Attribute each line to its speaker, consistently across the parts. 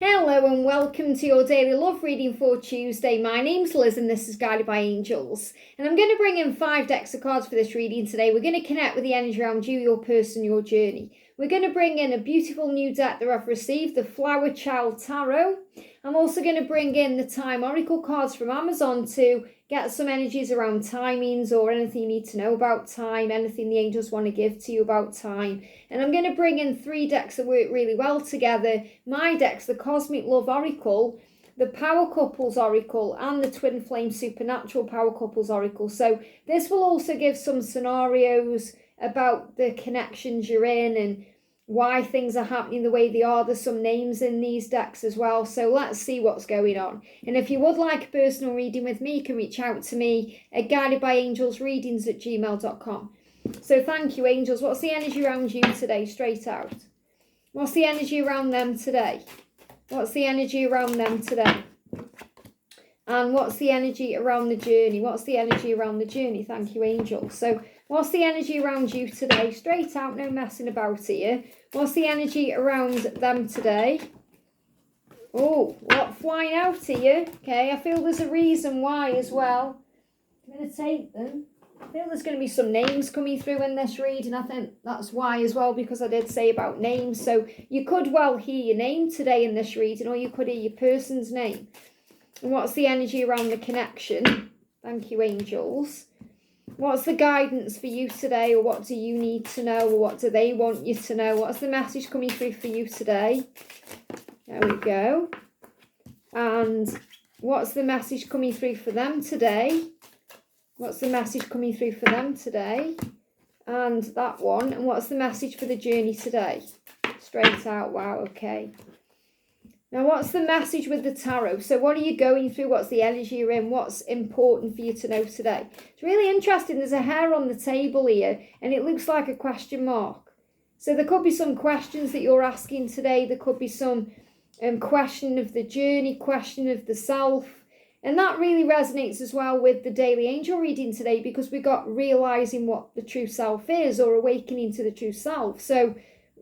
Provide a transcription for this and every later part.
Speaker 1: Hello and welcome to your daily love reading for Tuesday. My name's Liz and this is Guided by Angels. And I'm going to bring in 5 decks of cards for this reading today. We're going to connect with the energy around you, your person, your journey. We're going to bring in a beautiful new deck that I've received, the Flower Child Tarot. I'm also going to bring in the Time Oracle cards from Amazon to get some energies around timings or anything you need to know about time, anything the angels want to give to you about time. And I'm going to bring in 3 decks that work really well together. My decks, the Cosmic Love Oracle, the Power Couples Oracle, and the Twin Flame Supernatural Power Couples Oracle. So this will also give some scenarios about the connections you're in and why things are happening the way they are. There's some names in these decks as well, so let's see what's going on. And if you would like a personal reading with me, you can reach out to me at guidedbyangelsreadings@gmail.com. So thank you, angels. What's the energy around you today, straight out? What's the energy around them today? What's the energy around them today? And what's the energy around the journey? What's the energy around the journey? Thank you, angels. So what's the energy around you today? Straight out, no messing about here. What's the energy around them today? Oh, what flying out here? Okay, I feel there's a reason why as well. I'm going to take them. I feel there's going to be some names coming through in this reading. I think that's why as well, because I did say about names. So you could well hear your name today in this reading, or you could hear your person's name. And what's the energy around the connection? Thank you, angels. What's the guidance for you today, or what do you need to know, or what do they want you to know? What's the message coming through for you today? There we go. And what's the message coming through for them today? What's the message coming through for them today? And that one. And what's the message for the journey today? Straight out. Wow, okay. Now, what's the message with the tarot? So what are you going through? What's the energy you're in? What's important for you to know today? It's really interesting. There's a hair on the table here, and it looks like a question mark. So there could be some questions that you're asking today. There could be some question of the journey, question of the self. And that really resonates as well with the daily angel reading today, because we got realizing what the true self is, or awakening to the true self. So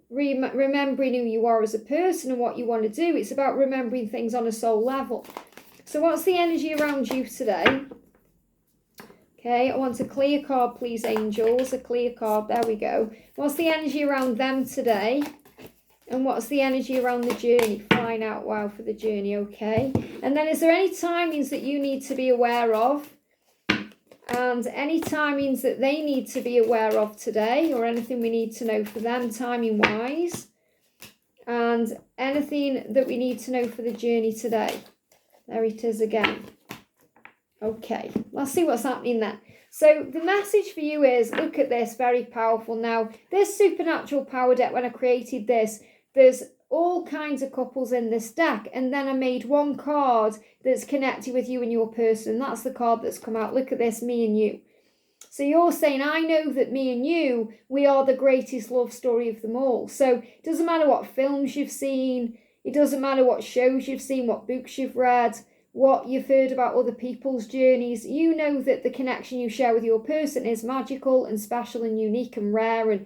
Speaker 1: remembering who you are as a person and what you want to do. It's about remembering things on a soul level. So what's the energy around you today? Okay, I want a clear card, please, angels. A clear card. There we go. What's the energy around them today? And what's the energy around the journey? Flying out, wow, for the journey, okay. And then is there any timings that you need to be aware of? And any timings that they need to be aware of today, or anything we need to know for them timing-wise? And anything that we need to know for the journey today? There it is again. Okay, let's see what's happening then. So the message for you is, look at this, very powerful. Now, this supernatural power deck, when I created this, there's all kinds of couples in this deck, and then I made one card that's connected with you and your person. That's the card that's come out. Look at this, me and you. So you're saying, I know that me and you, we are the greatest love story of them all. So it doesn't matter what films you've seen, it doesn't matter what shows you've seen, what books you've read, what you've heard about other people's journeys. You know that the connection you share with your person is magical and special and unique and rare, and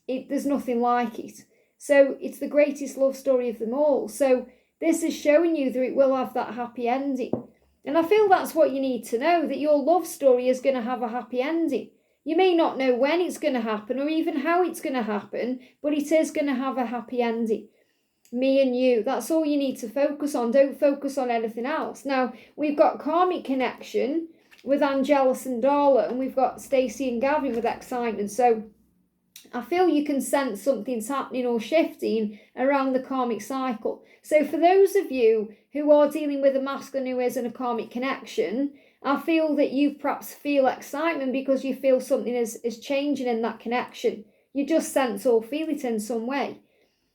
Speaker 1: there's nothing like it. So it's the greatest love story of them all. So this is showing you that it will have that happy ending. And I feel that's what you need to know, that your love story is going to have a happy ending. You may not know when it's going to happen or even how it's going to happen, but it is going to have a happy ending. Me and you, that's all you need to focus on. Don't focus on anything else. Now, we've got Karmic connection with Angelus and Darla, and we've got Stacey and Gavin with excitement. So I feel you can sense something's happening or shifting around the karmic cycle. So for those of you who are dealing with a masculine who is in a karmic connection, I feel that you perhaps feel excitement because you feel something is changing in that connection. You just sense or feel it in some way.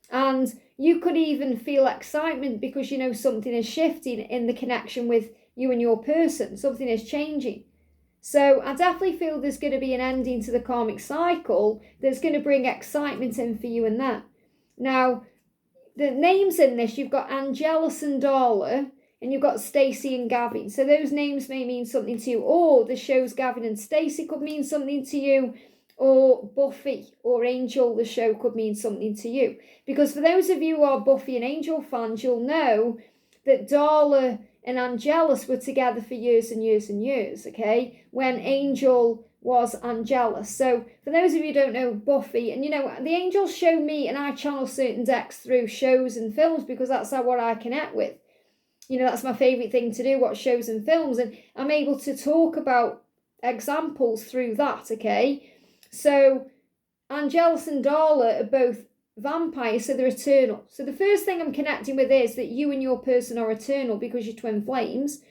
Speaker 1: And you could even feel excitement because you know something is shifting in the connection with you and your person. Something is changing. So I definitely feel there's going to be an ending to the karmic cycle that's going to bring excitement in for you and them. Now, the names in this, you've got Angelus and Darla, and you've got Stacey and Gavin. So those names may mean something to you, or the shows Gavin and Stacey could mean something to you, or Buffy or Angel, the show, could mean something to you. Because for those of you who are Buffy and Angel fans, you'll know that Darla and Angelus were together for years and years and years, okay, when Angel was Angelus. So for those of you who don't know Buffy, and the angels show me, and I channel certain decks through shows and films because that's what I connect with. That's my favourite thing to do, watch shows and films, and I'm able to talk about examples through that, okay? So Angelus and Darla are both vampires, so they're eternal. So the first thing I'm connecting with is that you and your person are eternal because you're twin flames.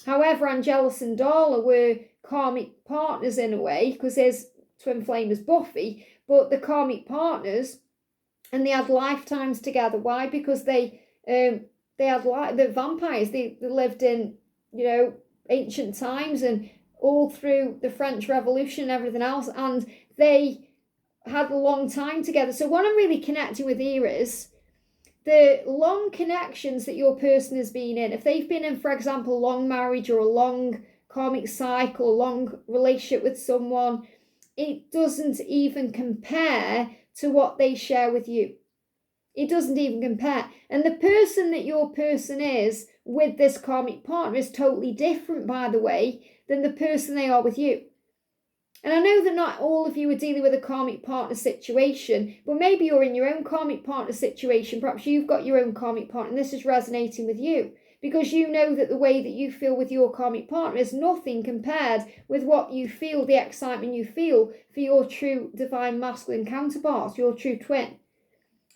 Speaker 1: However, Angelus and Darla were karmic partners in a way, because his twin flame is Buffy, but the karmic partners, and they had lifetimes together. Why? Because they had the vampires. They lived in ancient times and all through the French Revolution and everything else, and they had a long time together. So what I'm really connecting with here is the long connections that your person has been in. If they've been in, for example, a long marriage or a long karmic cycle, a long relationship with someone, it doesn't even compare to what they share with you. It doesn't even compare. And the person that your person is with this karmic partner is totally different, by the way, than the person they are with you. And I know that not all of you are dealing with a karmic partner situation, but maybe you're in your own karmic partner situation. Perhaps you've got your own karmic partner and this is resonating with you, because you know that the way that you feel with your karmic partner is nothing compared with what you feel, the excitement you feel for your true divine masculine counterpart, your true twin.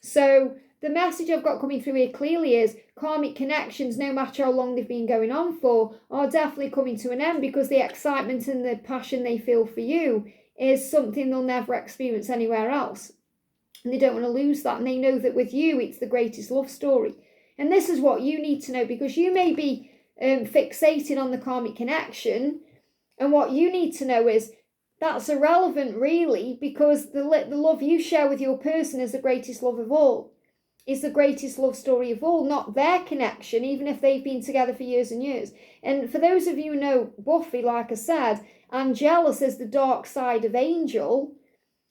Speaker 1: So the message I've got coming through here clearly is karmic connections, no matter how long they've been going on for, are definitely coming to an end, because the excitement and the passion they feel for you is something they'll never experience anywhere else. And they don't want to lose that. And they know that with you, it's the greatest love story. And this is what you need to know, because you may be fixated on the karmic connection. And what you need to know is that's irrelevant, really, because the love you share with your person is the greatest love of all. Is the greatest love story of all, not their connection, even if they've been together for years and years. And for those of you who know Buffy, like I said, Angelus is the dark side of Angel.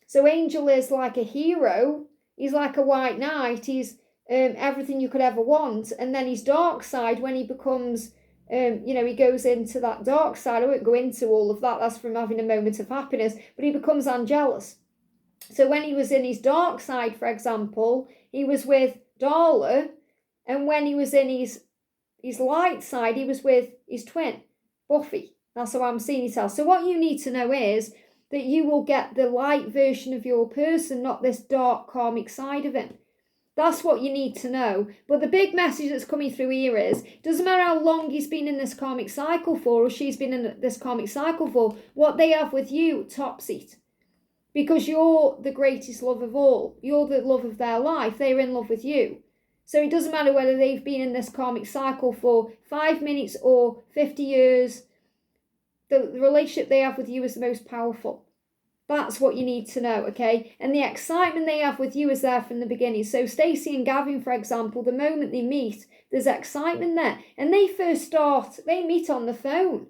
Speaker 1: So Angel is like a hero. He's like a white knight. He's everything you could ever want. And then his dark side, when he becomes, he goes into that dark side. I won't go into all of that. That's from having a moment of happiness. But he becomes Angelus. So when he was in his dark side, for example, he was with Darla, and when he was in his light side, he was with his twin, Buffy. That's how I'm seeing it as. So what you need to know is that you will get the light version of your person, not this dark karmic side of him. That's what you need to know. But the big message that's coming through here is, doesn't matter how long he's been in this karmic cycle for, or she's been in this karmic cycle for, what they have with you tops it. Because you're the greatest love of all. You're the love of their life. They're in love with you. So it doesn't matter whether they've been in this karmic cycle for 5 minutes or 50 years. The relationship they have with you is the most powerful. That's what you need to know, okay? And the excitement they have with you is there from the beginning. So Stacey and Gavin, for example, the moment they meet, there's excitement there. And they meet on the phone.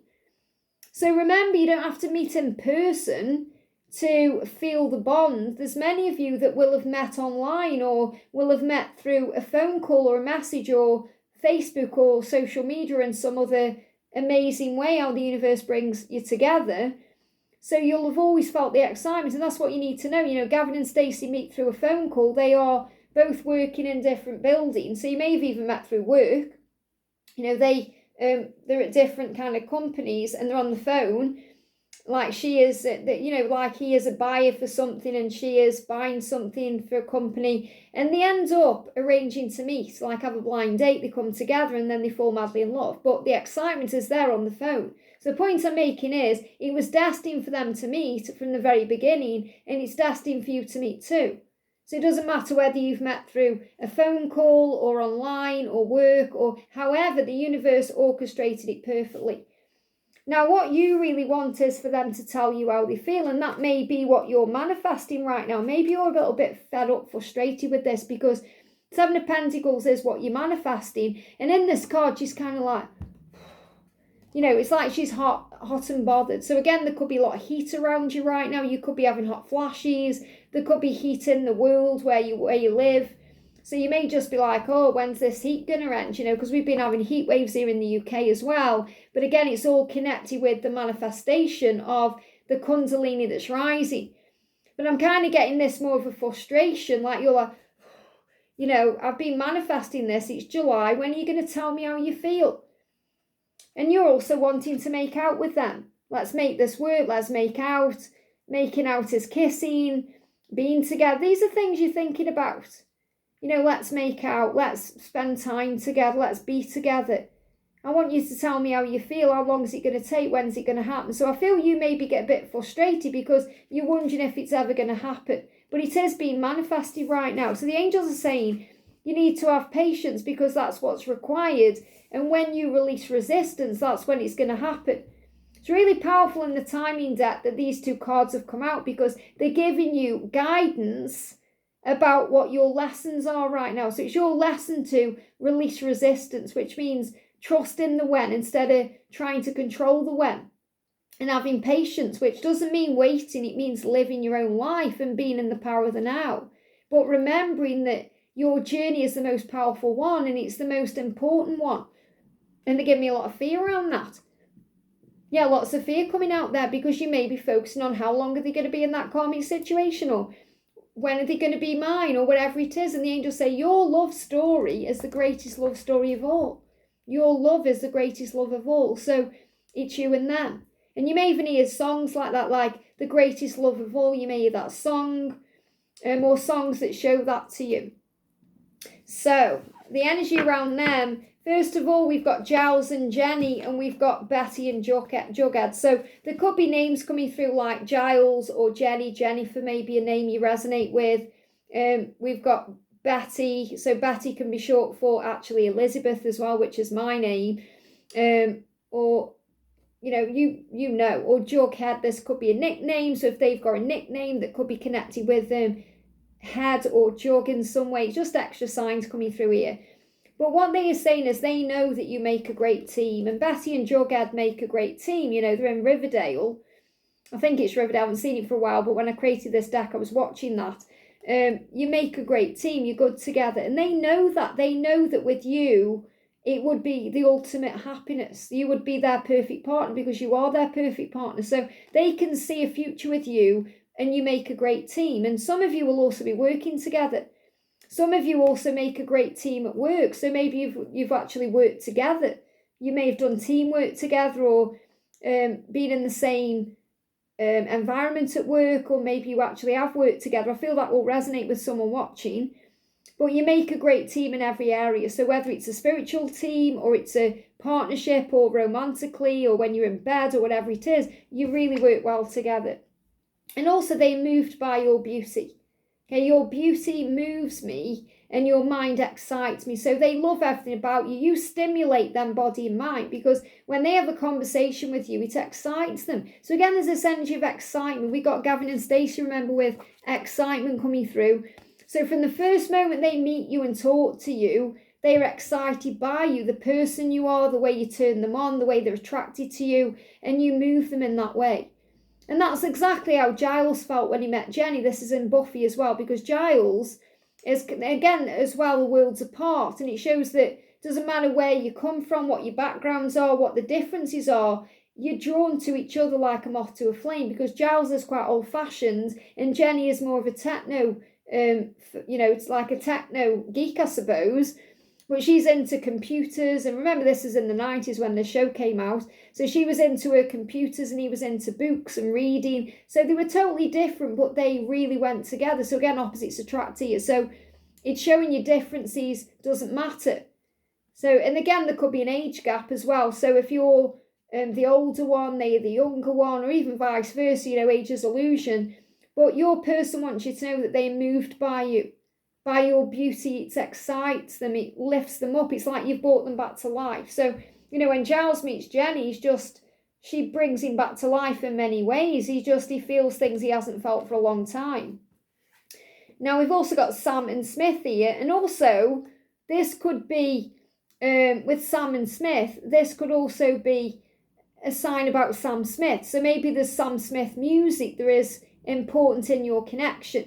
Speaker 1: So remember, you don't have to meet in person to feel the bond. There's many of you that will have met online, or will have met through a phone call or a message or Facebook or social media in some other amazing way, how the universe brings you together. So you'll have always felt the excitement, and that's what you need to know. Gavin and Stacey meet through a phone call. They are both working in different buildings, so you may have even met through work. They're at different kind of companies, and they're on the phone. Like she is, like he is a buyer for something and she is buying something for a company, and they end up arranging to meet, like have a blind date. They come together and then they fall madly in love. But the excitement is there on the phone. So the point I'm making is, it was destined for them to meet from the very beginning, and it's destined for you to meet too. So it doesn't matter whether you've met through a phone call or online or work, or however, the universe orchestrated it perfectly. Now, what you really want is for them to tell you how they feel, and that may be what you're manifesting right now. Maybe you're a little bit fed up, frustrated with this, because Seven of Pentacles is what you're manifesting. And in this card, she's kind of like, You know, it's like she's hot and bothered. So again, there could be a lot of heat around you right now. You could be having hot flashes. There could be heat in the world where you live. So you may just be like, oh, when's this heat going to end? You know, because we've been having heat waves here in the UK as well. But again, it's all connected with the manifestation of the Kundalini that's rising. But I'm kind of getting this more of a frustration. Like you're like, you know, I've been manifesting this. It's July. When are you going to tell me how you feel? And you're also wanting to make out with them. Let's make this work. Let's make out. Making out is kissing. Being together. These are things you're thinking about. You know, let's make out. Let's spend time together. Let's be together. I want you to tell me how you feel. How long is it going to take? When's it going to happen? So I feel you maybe get a bit frustrated because you're wondering if it's ever going to happen. But it is being manifested right now. So the angels are saying you need to have patience because that's what's required. And when you release resistance, that's when it's going to happen. It's really powerful in the timing deck that these two cards have come out because they're giving you guidance about what your lessons are right now. So it's your lesson to release resistance, which means trust in the when instead of trying to control the when. And having patience, which doesn't mean waiting. It means living your own life and being in the power of the now. But remembering that your journey is the most powerful one and it's the most important one. And they give me a lot of fear around that. Yeah, lots of fear coming out there because you may be focusing on how long are they going to be in that karmic situation or when are they going to be mine or whatever it is. And the angels say your love story is the greatest love story of all. Your love is the greatest love of all. So it's you and them. And you may even hear songs like that, like the greatest love of all. You may hear that song or songs that show that to you. So the energy around them, first of all, we've got Giles and Jenny and we've got Betty and Jughead. So there could be names coming through like Giles or Jenny. Jennifer may be a name you resonate with. We've got Betty. So Betty can be short for actually Elizabeth as well, which is my name. Or, you know, or Jughead, this could be a nickname. So if they've got a nickname that could be connected with them, head or jug in some way, just extra signs coming through here. But what they are saying is they know that you make a great team. And Betty and Jughead make a great team. You know, they're in Riverdale. I think it's Riverdale. I haven't seen it for a while. But when I created this deck, I was watching that. You make a great team. You're good together. And they know that. They know that with you, it would be the ultimate happiness. You would be their perfect partner because you are their perfect partner. So they can see a future with you and you make a great team. And some of you will also be working together. Some of you also make a great team at work. So maybe you've actually worked together. You may have done teamwork together or been in the same environment at work, or maybe you actually have worked together. I feel that will resonate with someone watching. But you make a great team in every area. So whether it's a spiritual team or it's a partnership or romantically or when you're in bed or whatever it is, you really work well together. And also they're moved by your beauty. Okay, your beauty moves me and your mind excites me. So they love everything about you. You stimulate them body and mind because when they have a conversation with you, it excites them. So again, there's this energy of excitement. We got Gavin and Stacey, remember, with excitement coming through. So from the first moment they meet you and talk to you, they're excited by you, the person you are, the way you turn them on, the way they're attracted to you, and you move them in that way. And that's exactly how Giles felt when he met Jenny. This is in Buffy as well, because Giles is, again, as well, worlds apart. And it shows that it doesn't matter where you come from, what your backgrounds are, what the differences are, you're drawn to each other like a moth to a flame, because Giles is quite old-fashioned and Jenny is more of a techno, it's like a techno geek, I suppose. But she's into computers, and remember this is in the 90s when the show came out. So she was into her computers and he was into books and reading. So they were totally different, but they really went together. So again, opposites attract here. So it's showing you differences doesn't matter. So, and again, there could be an age gap as well. So if you're the older one, they're the younger one, or even vice versa, age is illusion. But your person wants you to know that they're moved by you. By your beauty, it excites them, it lifts them up. It's like you've brought them back to life. So, when Giles meets Jenny, she brings him back to life in many ways. He feels things he hasn't felt for a long time. Now, we've also got Sam and Smith here. And also, this could be, with Sam and Smith, this could also be a sign about Sam Smith. So maybe there's Sam Smith music that is important in your connection.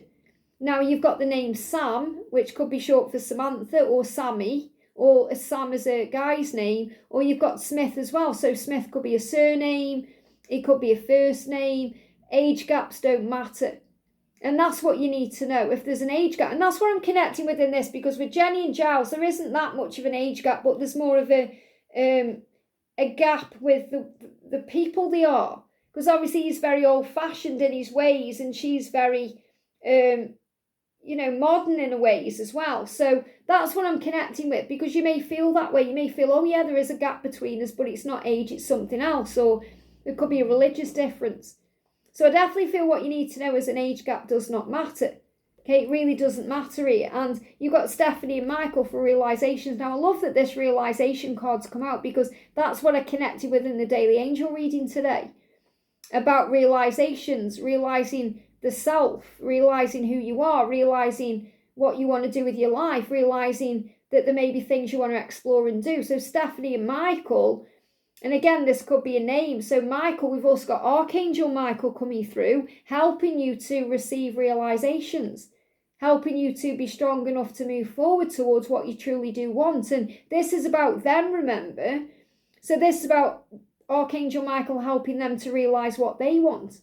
Speaker 1: Now you've got the name Sam, which could be short for Samantha or Sammy, or Sam as a guy's name, or you've got Smith as well. So Smith could be a surname, it could be a first name. Age gaps don't matter. And that's what you need to know, if there's an age gap. And that's what I'm connecting with in this, because with Jenny and Giles, there isn't that much of an age gap, but there's more of a gap with the people they are. Because obviously he's very old-fashioned in his ways, and she's very, modern in her ways as well. So that's what I'm connecting with, because you may feel that way. You may feel, oh yeah, there is a gap between us, but it's not age, it's something else. Or it could be a religious difference. So I definitely feel what you need to know is an age gap does not matter. Okay, it really doesn't matter here. And you've got Stephanie and Michael for realizations. Now, I love that this realization card's come out, because that's what I connected with in the daily angel reading today. About realizations, realizing the self, realizing who you are, realizing what you want to do with your life, realizing that there may be things you want to explore and do. So Stephanie and Michael, and again, this could be a name. So Michael, we've also got Archangel Michael coming through, helping you to receive realizations, helping you to be strong enough to move forward towards what you truly do want. And this is about them, remember? So this is about Archangel Michael helping them to realize what they want.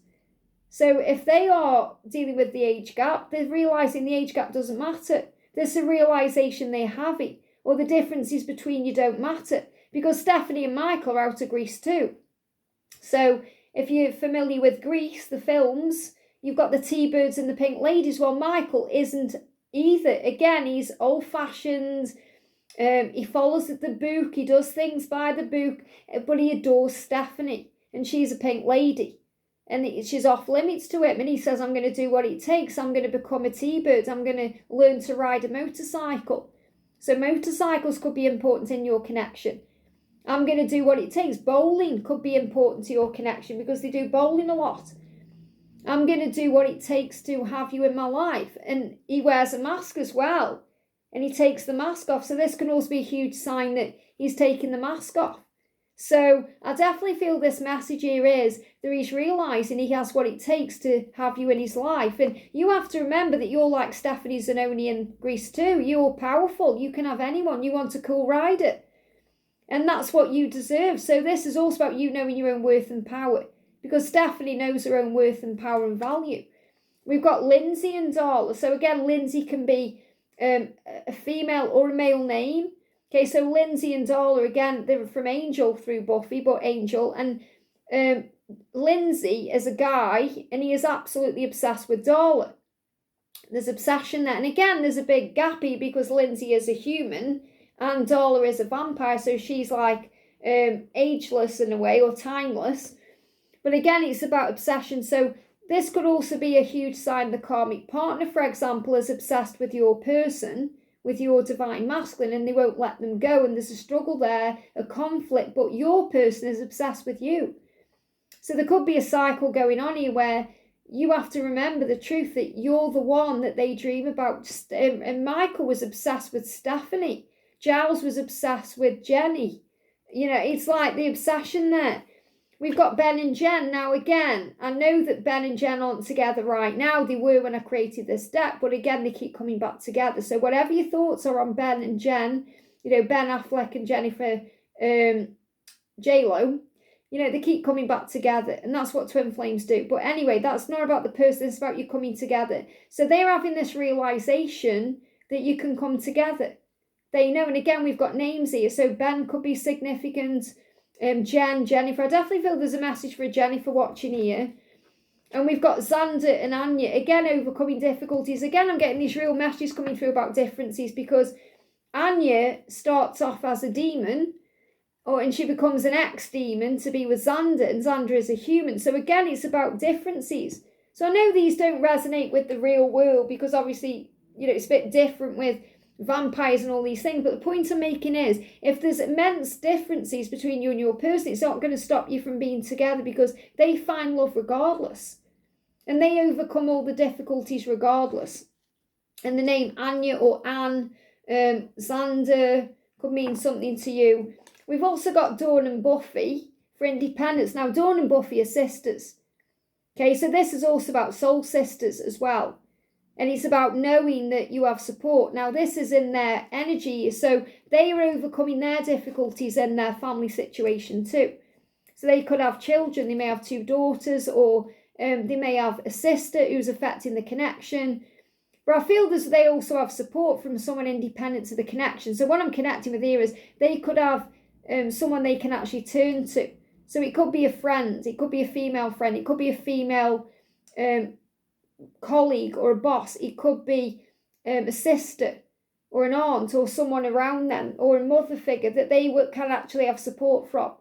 Speaker 1: So if they are dealing with the age gap, they're realizing the age gap doesn't matter. There's a realization they're having, or the differences between you don't matter. Because Stephanie and Michael are out of Greece too. So if you're familiar with Greece, the films, you've got the T-Birds and the Pink Ladies. Well, Michael isn't either. Again, he's old-fashioned. He follows the book. He does things by the book. But he adores Stephanie. And she's a pink lady. And she's off limits to him. And he says, I'm going to do what it takes. I'm going to become a T-Bird. I'm going to learn to ride a motorcycle. So motorcycles could be important in your connection. I'm going to do what it takes. Bowling could be important to your connection, because they do bowling a lot. I'm going to do what it takes to have you in my life. And he wears a mask as well. And he takes the mask off. So this can also be a huge sign that he's taking the mask off. So I definitely feel this message here is that he's realising he has what it takes to have you in his life. And you have to remember that you're like Stephanie Zanoni in Greece too. You're powerful. You can have anyone. You want a cool rider. And that's what you deserve. So this is also about you knowing your own worth and power, because Stephanie knows her own worth and power and value. We've got Lindsay and Darla. So again, Lindsay can be a female or a male name. Okay, so Lindsay and Darla, again, they're from Angel through Buffy, but Angel. And Lindsay is a guy, and he is absolutely obsessed with Darla. There's obsession there. And again, there's a big gap here, because Lindsay is a human, and Darla is a vampire, so she's like ageless in a way, or timeless. But again, it's about obsession. So this could also be a huge sign the karmic partner, for example, is obsessed with your person, with your divine masculine, and they won't let them go. And there's a struggle there, a conflict, but your person is obsessed with you. So there could be a cycle going on here where you have to remember the truth that you're the one that they dream about. And Michael was obsessed with Stephanie. Giles was obsessed with Jenny. You know, it's like the obsession there. We've got Ben and Jen. Now, again, I know that Ben and Jen aren't together right now. They were when I created this deck, but again, they keep coming back together. So whatever your thoughts are on Ben and Jen, you know, Ben Affleck and Jennifer J-Lo, you know, they keep coming back together, and that's what twin flames do. But anyway, that's not about the person, it's about you coming together. So they're having this realization that you can come together. They know, and again, we've got names here. So Ben could be significant. Jen, Jennifer. I definitely feel there's a message for Jennifer watching here. And we've got Xander and Anya. Again, overcoming difficulties. Again, I'm getting these real messages coming through about differences, because Anya starts off as a demon, and she becomes an ex-demon to be with Xander, and Xander is a human. So again, it's about differences. So I know these don't resonate with the real world, because obviously, you know, it's a bit different with vampires and all these things, but the point I'm making is, if there's immense differences between you and your person, it's not going to stop you from being together, because they find love regardless, and they overcome all the difficulties regardless. And the name Anya or Anne, Xander could mean something to you. We've also got Dawn and Buffy. For for independence. Now, Dawn and Buffy are sisters. Okay, so this is also about soul sisters as well. And it's about knowing that you have support. Now, this is in their energy, so they are overcoming their difficulties in their family situation too. So they could have children, they may have 2 daughters, or they may have a sister who's affecting the connection. But I feel as they also have support from someone independent to the connection. So what I'm connecting with here is they could have someone they can actually turn to. So it could be a friend, it could be a female friend, it could be a female colleague or a boss, it could be a sister or an aunt or someone around them, or a mother figure that they can actually have support from,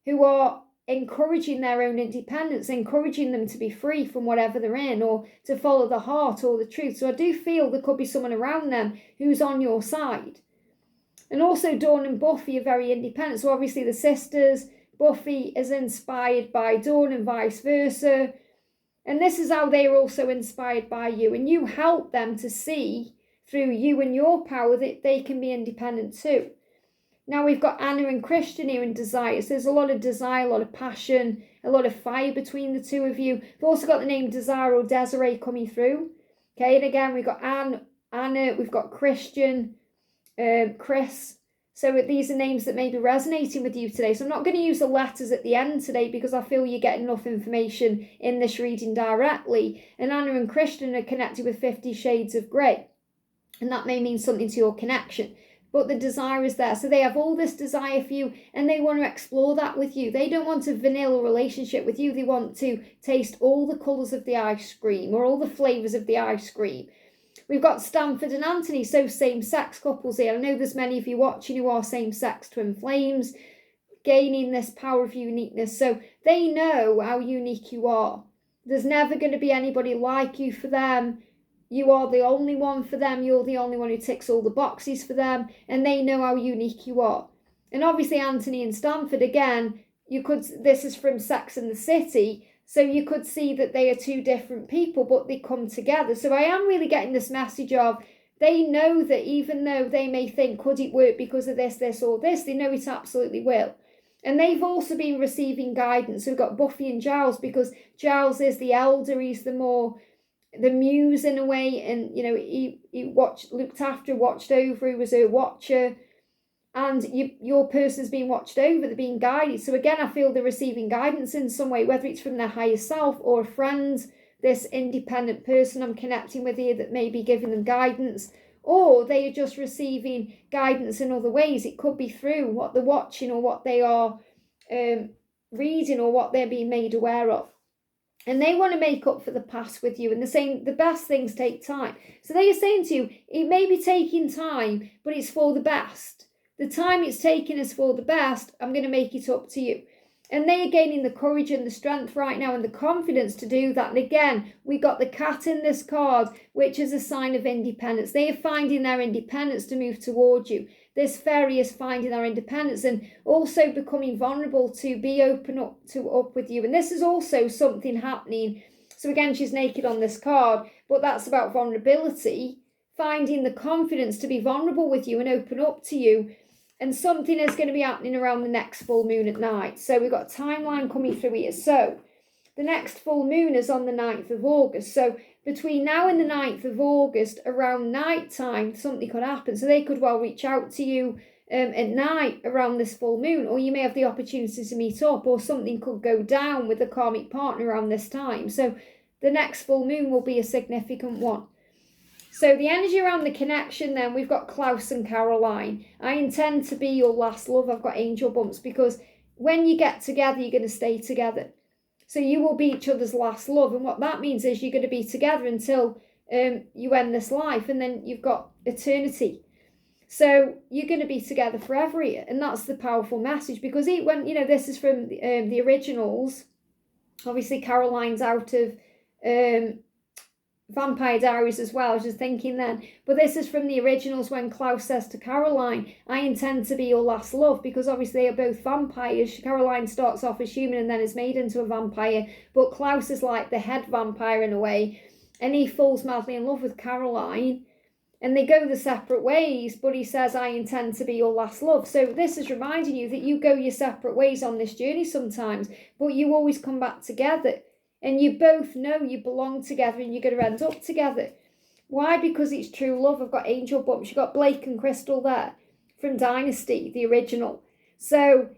Speaker 1: who are encouraging their own independence, encouraging them to be free from whatever they're in, or to follow the heart or the truth. So I do feel there could be someone around them who's on your side. And also Dawn and Buffy are very independent. So obviously the sisters, Buffy is inspired by Dawn and vice versa. And this is how they are also inspired by you. And you help them to see through you and your power that they can be independent too. Now we've got Anna and Christian here in desire. So there's a lot of desire, a lot of passion, a lot of fire between the two of you. We've also got the name Desire or Desiree coming through. Okay, and again, we've got Anna, we've got Christian, Chris. So these are names that may be resonating with you today. So I'm not going to use the letters at the end today because I feel you get enough information in this reading directly. And Anna and Christian are connected with 50 Shades of Grey. And that may mean something to your connection. But the desire is there. So they have all this desire for you and they want to explore that with you. They don't want a vanilla relationship with you. They want to taste all the colours of the ice cream or all the flavours of the ice cream. We've got Stanford and Anthony, so same-sex couples here. I know there's many of you watching who are same-sex twin flames, gaining this power of uniqueness. So they know how unique you are. There's never going to be anybody like you for them. You are the only one for them. You're the only one who ticks all the boxes for them. And they know how unique you are. And obviously Anthony and Stanford, again, this is from Sex and the City. So you could see that they are 2 different people, but they come together. So I am really getting this message of they know that even though they may think, could it work because of this, this or this, they know it absolutely will. And they've also been receiving guidance. So we've got Buffy and Giles, because Giles is the elder, he's the muse in a way, and he looked after, watched over, he was her watcher, and your person's being watched over, they're being guided. So again, I feel they're receiving guidance in some way, whether it's from their higher self or a friend, this independent person I'm connecting with here that may be giving them guidance, or they are just receiving guidance in other ways. It could be through what they're watching or what they are reading or what they're being made aware of. And they want to make up for the past with you. And they're saying the best things take time. So they are saying to you, it may be taking time, but it's for the best. The time it's taking is for the best. I'm going to make it up to you. And they are gaining the courage and the strength right now and the confidence to do that. And again, we got the cat in this card, which is a sign of independence. They are finding their independence to move toward you. This fairy is finding their independence and also becoming vulnerable to be up with you. And this is also something happening. So again, she's naked on this card, but that's about vulnerability, finding the confidence to be vulnerable with you and open up to you. And something is going to be happening around the next full moon at night. So we've got a timeline coming through here. So the next full moon is on the 9th of August. So between now and the 9th of August, around night time, something could happen. So they could well reach out to you at night around this full moon, or you may have the opportunity to meet up, or something could go down with a karmic partner around this time. So the next full moon will be a significant one. So the energy around the connection then, we've got Klaus and Caroline. I intend to be your last love. I've got angel bumps, because when you get together, you're going to stay together. So you will be each other's last love. And what that means is you're going to be together until you end this life. And then you've got eternity. So you're going to be together forever here. And that's the powerful message. Because when this is from the originals. Obviously, Caroline's out of Vampire Diaries as well. I was just thinking then. But this is from the originals when Klaus says to Caroline, I intend to be your last love, because obviously they are both vampires. Caroline starts off as human and then is made into a vampire. But Klaus is like the head vampire in a way. And he falls madly in love with Caroline. and they go the separate ways, but he says, I intend to be your last love. So this is reminding you that you go your separate ways on this journey sometimes, but you always come back together. And you both know you belong together and you're going to end up together. Why? Because it's true love. I've got angel bumps. You've got Blake and Crystal there from Dynasty, the original. So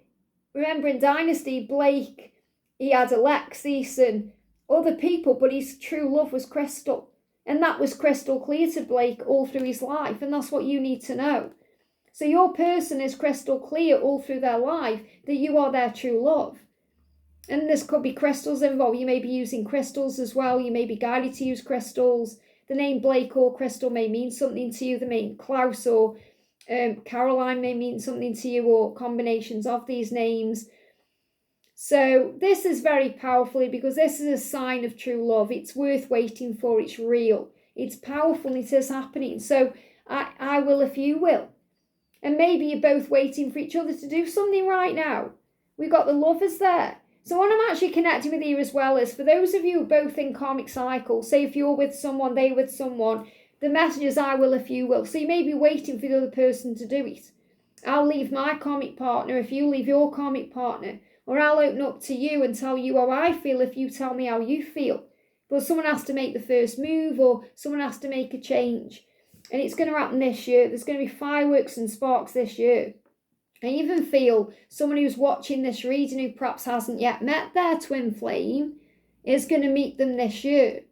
Speaker 1: remember in Dynasty, Blake, he had Alexis and other people, but his true love was Crystal. And that was crystal clear to Blake all through his life. And that's what you need to know. So your person is crystal clear all through their life that you are their true love. And this could be crystals involved. You may be using crystals as well. You may be guided to use crystals. The name Blake or Crystal may mean something to you. The name Klaus or Caroline may mean something to you, or combinations of these names. So this is very powerfully, because this is a sign of true love. It's worth waiting for. It's real. It's powerful. It is happening. So I will if you will. And maybe you're both waiting for each other to do something right now. We've got the lovers there. So what I'm actually connecting with you as well is, for those of you both in karmic cycles, say if you're with someone, they're with someone, the message is I will if you will. So you may be waiting for the other person to do it. I'll leave my karmic partner if you leave your karmic partner. Or I'll open up to you and tell you how I feel if you tell me how you feel. But someone has to make the first move, or someone has to make a change. And it's going to happen this year. There's going to be fireworks and sparks this year. I even feel someone who's watching this reading who perhaps hasn't yet met their twin flame is going to meet them this year.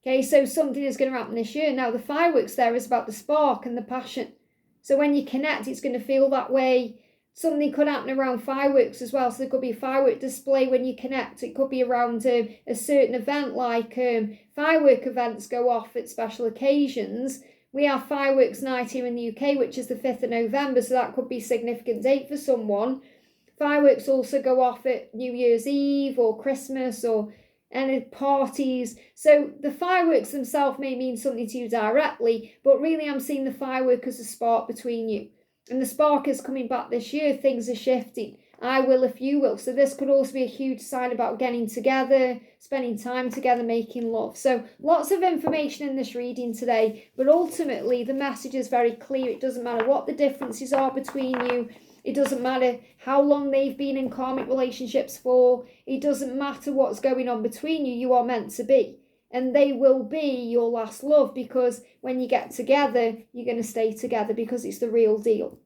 Speaker 1: Okay, so something is going to happen this year. Now, the fireworks there is about the spark and the passion. So when you connect, it's going to feel that way. Something could happen around fireworks as well. So there could be a firework display when you connect. It could be around a certain event, like firework events go off at special occasions. We have fireworks night here in the UK, which is the 5th of November, so that could be a significant date for someone. Fireworks also go off at New Year's Eve or Christmas or any parties. So the fireworks themselves may mean something to you directly, but really I'm seeing the firework as a spark between you. And the spark is coming back this year. Things are shifting. I will if you will. So this could also be a huge sign about getting together, spending time together, making love. So lots of information in this reading today, but ultimately the message is very clear. It doesn't matter what the differences are between you. It doesn't matter how long they've been in karmic relationships for. It doesn't matter what's going on between you. You are meant to be. And they will be your last love, because when you get together, you're going to stay together because it's the real deal.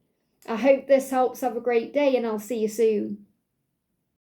Speaker 1: I hope this helps. Have a great day, and I'll see you soon.